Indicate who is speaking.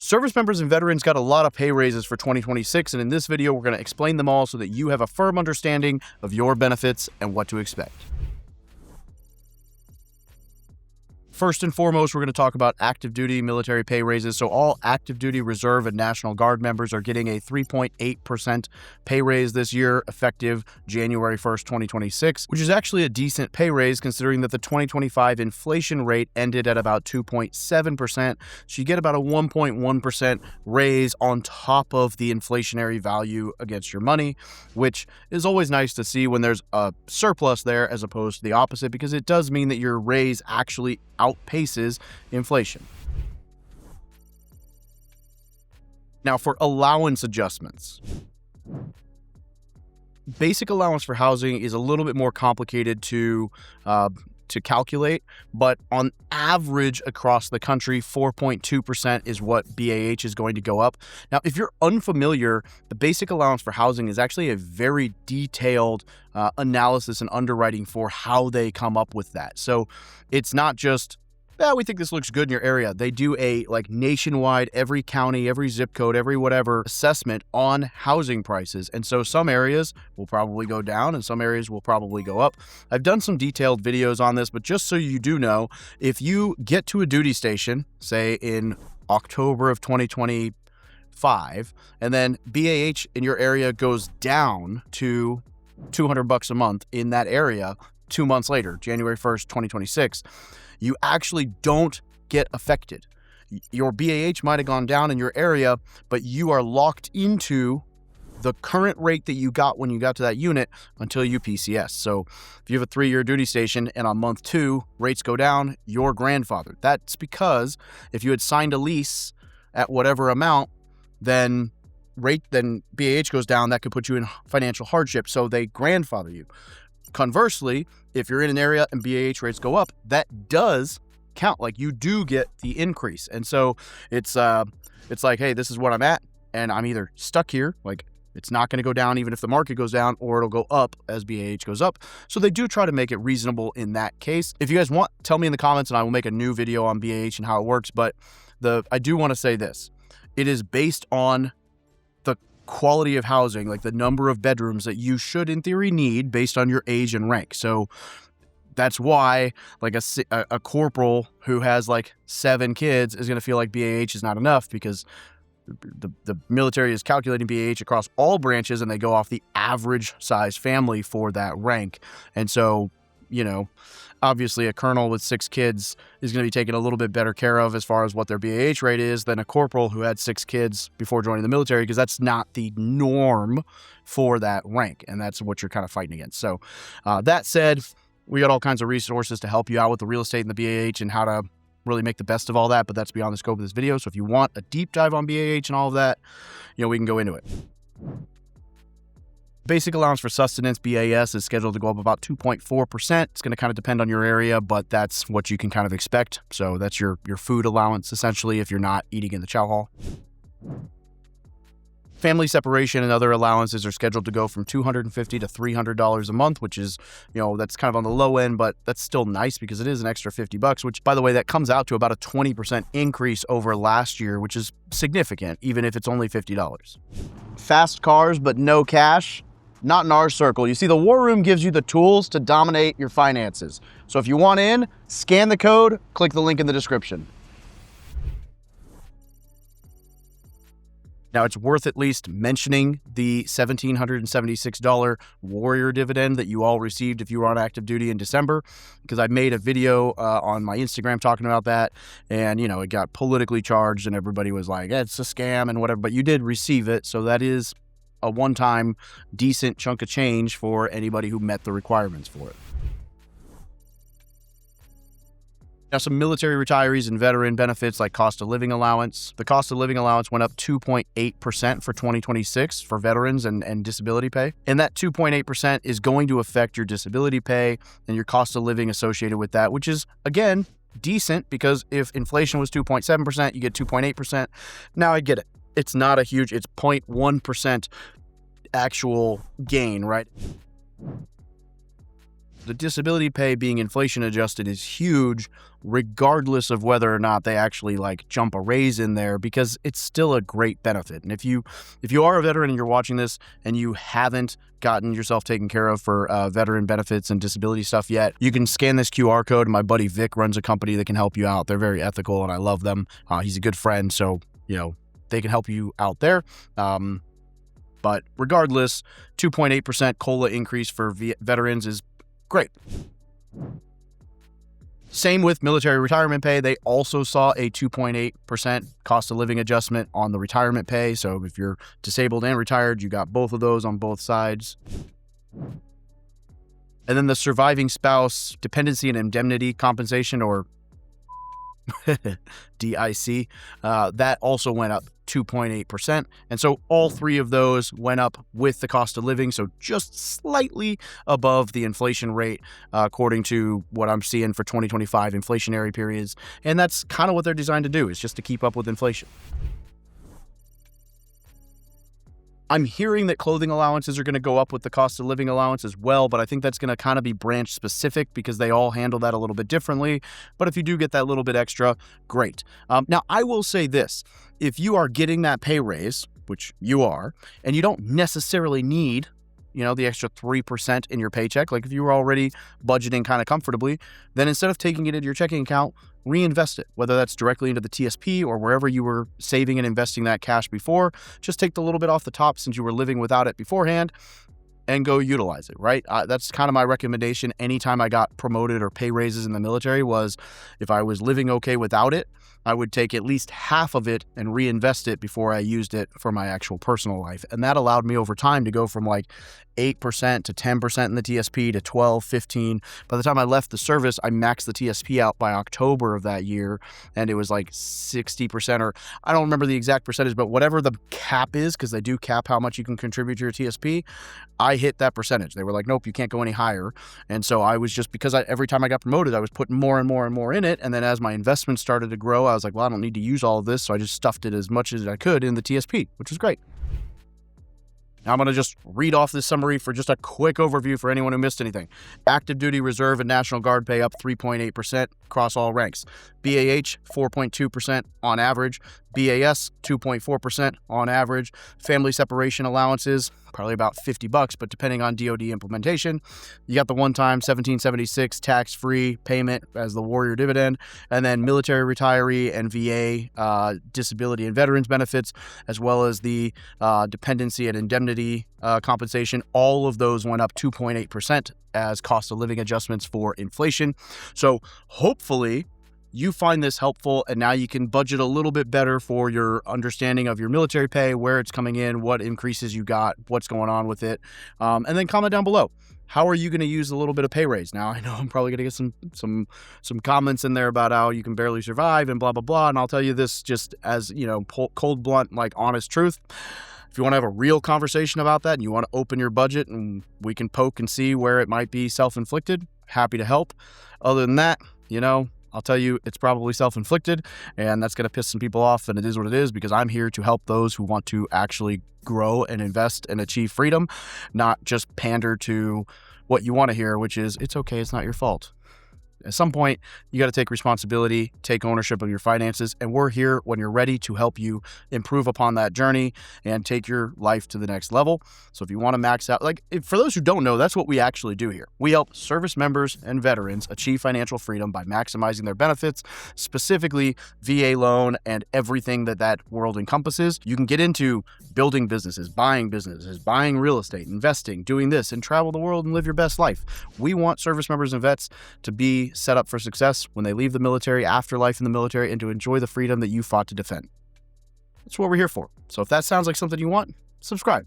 Speaker 1: Service members and veterans got a lot of pay raises for 2026, and in this video, we're going to explain them all so that you have a firm understanding of your benefits and what to expect. First and foremost, we're going to talk about active duty military pay raises. So all active duty, reserve, and National Guard members are getting a 3.8% pay raise this year, effective January 1st, 2026, which is actually a decent pay raise considering that the 2025 inflation rate ended at about 2.7%. So you get about a 1.1% raise on top of the inflationary value against your money, which is always nice to see when there's a surplus there as opposed to the opposite, because it does mean that your raise actually outpaces inflation. Now for allowance adjustments. Basic allowance for housing is a little bit more complicated to calculate, but on average across the country, 4.2% is what BAH is going to go up. Now, if you're unfamiliar, the basic allowance for housing is actually a very detailed analysis and underwriting for how they come up with that. So it's not just, we think this looks good in your area. They do a nationwide, every county, every zip code, every whatever assessment on housing prices. And so some areas will probably go down and some areas will probably go up. I've done some detailed videos on this, but just so you do know, if you get to a duty station, say in October of 2025, and then BAH in your area goes down to $200 a month in that area 2 months later, January 1st, 2026, you actually don't get affected. Your BAH might have gone down in your area, but you are locked into the current rate that you got when you got to that unit until you PCS. So if you have a 3-year duty station and on month 2, rates go down, you're grandfathered. That's because if you had signed a lease at whatever amount, then BAH goes down, that could put you in financial hardship. So they grandfather you. Conversely, if you're in an area and BAH rates go up, that does count. Like, you do get the increase. And so it's like, hey, this is what I'm at, and I'm either stuck here, like it's not going to go down even if the market goes down, or it'll go up as BAH goes up. So they do try to make it reasonable in that case. If you guys want, tell me in the comments and I will make a new video on BAH and how it works. But I do want to say this. It is based on the quality of housing, like the number of bedrooms that you should in theory need based on your age and rank. So that's why like a corporal who has like 7 kids is going to feel like BAH is not enough, because the military is calculating BAH across all branches and they go off the average size family for that rank. And so, obviously a colonel with 6 kids is going to be taken a little bit better care of as far as what their BAH rate is than a corporal who had 6 kids before joining the military, because that's not the norm for that rank. And that's what you're kind of fighting against. So that said, we got all kinds of resources to help you out with the real estate and the BAH and how to really make the best of all that, but that's beyond the scope of this video. So if you want a deep dive on BAH and all of that, we can go into it. Basic allowance for sustenance, BAS, is scheduled to go up about 2.4%. It's going to kind of depend on your area, but that's what you can kind of expect. So that's your food allowance, essentially, if you're not eating in the chow hall. Family separation and other allowances are scheduled to go from $250 to $300 a month, which is, that's kind of on the low end, but that's still nice because it is an extra $50, which, by the way, that comes out to about a 20% increase over last year, which is significant, even if it's only $50. Fast cars, but no cash. Not in our circle. You see, the War Room gives you the tools to dominate your finances. So if you want in, scan the code, click the link in the description. Now, it's worth at least mentioning the $1,776 Warrior Dividend that you all received if you were on active duty in December, because I made a video on my Instagram talking about that, and, it got politically charged and everybody was like, it's a scam and whatever, but you did receive it, so that is a one-time decent chunk of change for anybody who met the requirements for it. Now, some military retirees and veteran benefits like cost of living allowance. The cost of living allowance went up 2.8% for 2026 for veterans and disability pay. And that 2.8% is going to affect your disability pay and your cost of living associated with that, which is, again, decent, because if inflation was 2.7%, you get 2.8%. Now I get it. It's not a huge, it's 0.1% actual gain, right? The disability pay being inflation adjusted is huge regardless of whether or not they actually like jump a raise in there, because it's still a great benefit. And if you are a veteran and you're watching this and you haven't gotten yourself taken care of for veteran benefits and disability stuff yet, you can scan this QR code. My buddy Vic runs a company that can help you out. They're very ethical and I love them. He's a good friend, so they can help you out there. But regardless, 2.8% COLA increase for veterans is great. Same with military retirement pay. They also saw a 2.8% cost of living adjustment on the retirement pay. So if you're disabled and retired, you got both of those on both sides. And then the surviving spouse dependency and indemnity compensation, or DIC, that also went up 2.8%. And so all three of those went up with the cost of living, so just slightly above the inflation rate, according to what I'm seeing for 2025 inflationary periods. And that's kind of what they're designed to do, is just to keep up with inflation. I'm hearing that clothing allowances are going to go up with the cost of living allowance as well, but I think that's going to kind of be branch specific because they all handle that a little bit differently. But if you do get that little bit extra, great. Now, I will say this. If you are getting that pay raise, which you are, and you don't necessarily need the extra 3% in your paycheck, like if you were already budgeting kind of comfortably, then instead of taking it into your checking account, reinvest it, whether that's directly into the TSP or wherever you were saving and investing that cash before. Just take the little bit off the top since you were living without it beforehand and go utilize it, right? That's kind of my recommendation anytime I got promoted or pay raises in the military, was if I was living okay without it, I would take at least half of it and reinvest it before I used it for my actual personal life. And that allowed me over time to go from like 8% to 10% in the TSP to 12, 15. By the time I left the service, I maxed the TSP out by October of that year. And it was like 60%, or I don't remember the exact percentage, but whatever the cap is, because they do cap how much you can contribute to your TSP, I hit that percentage. They were like, nope, you can't go any higher. And so I was just, because every time I got promoted, I was putting more and more and more in it. And then as my investments started to grow, I was like, well, I don't need to use all of this. So I just stuffed it as much as I could in the TSP, which was great. Now I'm going to just read off this summary for just a quick overview for anyone who missed anything. Active duty reserve and National Guard pay up 3.8% across all ranks. BAH 4.2% on average. BAS 2.4% on average. Family separation allowances, probably about $50, but depending on DoD implementation. You got the one-time $1776 tax-free payment as the Warrior Dividend, and then military, retiree, and VA disability and veterans benefits, as well as the dependency and indemnity compensation. All of those went up 2.8% as cost of living adjustments for inflation. So hopefully you find this helpful, and now you can budget a little bit better for your understanding of your military pay, where it's coming in, what increases you got, what's going on with it. And then comment down below. How are you going to use a little bit of pay raise? Now, I know I'm probably going to get some comments in there about how you can barely survive and blah, blah, blah. And I'll tell you this just as, cold, blunt, like honest truth. If you want to have a real conversation about that and you want to open your budget and we can poke and see where it might be self-inflicted, happy to help. Other than that, I'll tell you, it's probably self-inflicted, and that's going to piss some people off, and it is what it is, because I'm here to help those who want to actually grow and invest and achieve freedom, not just pander to what you want to hear, which is, it's okay, it's not your fault. At some point, you got to take responsibility, take ownership of your finances, and we're here when you're ready to help you improve upon that journey and take your life to the next level. So if you want to max out, for those who don't know, that's what we actually do here. We help service members and veterans achieve financial freedom by maximizing their benefits, specifically VA loan and everything that world encompasses. You can get into building businesses, buying real estate, investing, doing this, and travel the world and live your best life. We want service members and vets to be set up for success when they leave the military, after life in the military, and to enjoy the freedom that you fought to defend. That's what we're here for. So if that sounds like something you want, subscribe.